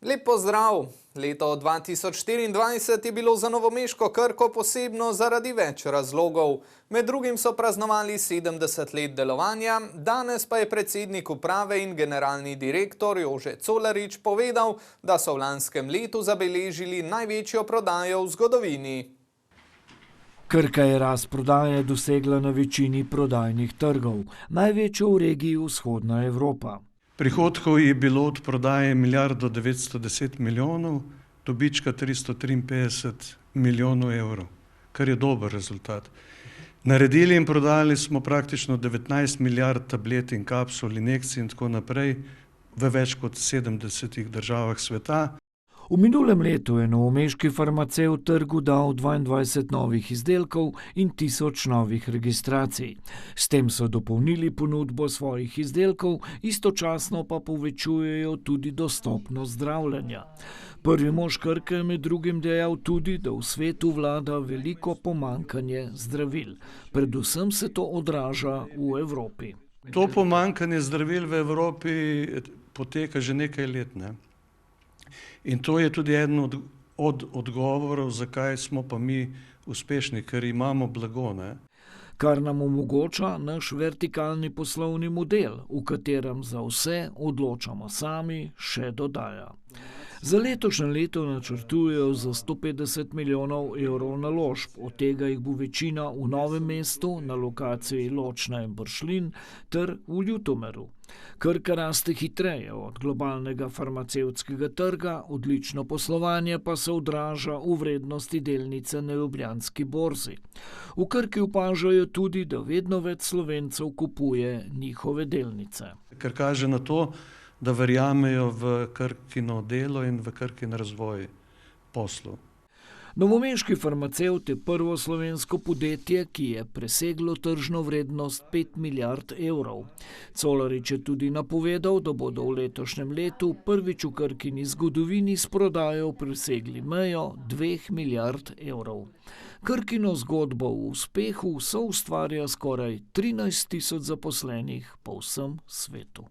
Lep pozdrav! Leto 2024 je bilo za novomeško Krko posebno zaradi več razlogov. Med drugim so praznovali 70 let delovanja, danes pa je predsednik uprave in generalni direktor Jože Colarič povedal, da so v lanskem letu zabeležili največjo prodajo v zgodovini. Krka je rast prodaje dosegla na večini prodajnih trgov, največjo v regiji Vzhodna Evropa. Prihodkov je bilo od prodaje 1,910 milijonov, dobička 353 milijonov evrov, kar je dober rezultat. Naredili in prodali smo praktično 19 milijard tablet in kapsul, injekcij in tako naprej v več kot 70 državah sveta. V minulem letu je novomeški farmacevt trgu dal 22 novih izdelkov in 1000 novih registracij. S tem so dopolnili ponudbo svojih izdelkov, istočasno pa povečujejo tudi dostopnost zdravljenja. Prvi mož Krke je med drugim dejal tudi, da v svetu vlada veliko pomanjkanje zdravil. Predvsem se to odraža v Evropi. To pomanjkanje zdravil v Evropi poteka že nekaj let, ne? In to je tudi eden od odgovorov, zakaj smo pa mi uspešni, ker imamo blago, ne? Kar nam omogoča naš vertikalni poslovni model, v katerem za vse odločamo sami, še dodaja. Za letošnje leto načrtujejo za 150 milijonov evrov naložb, od tega jih bo večina v Novem mestu na lokaciji Ločna in Bršljin ter v Ljutomeru. Krka raste hitreje od globalnega farmacevtskega trga, odlično poslovanje pa se odraža v vrednosti delnice na Ljubljanski borzi. V Krki opažajo tudi, da vedno več Slovencev kupuje njihove delnice. Ker kaže na to, da verjamejo v Krkino delo in v Krkin razvoj poslov. Novomeški farmacevt je prvo slovensko podjetje, ki je preseglo tržno vrednost 5 milijard evrov. Colarič je tudi napovedal, da bodo v letošnjem letu prvič v Krkini zgodovini s prodajo presegli mejo 2 milijard evrov. Krkino zgodbo v uspehu soustvarja skoraj 13 tisoč zaposlenih po vsem svetu.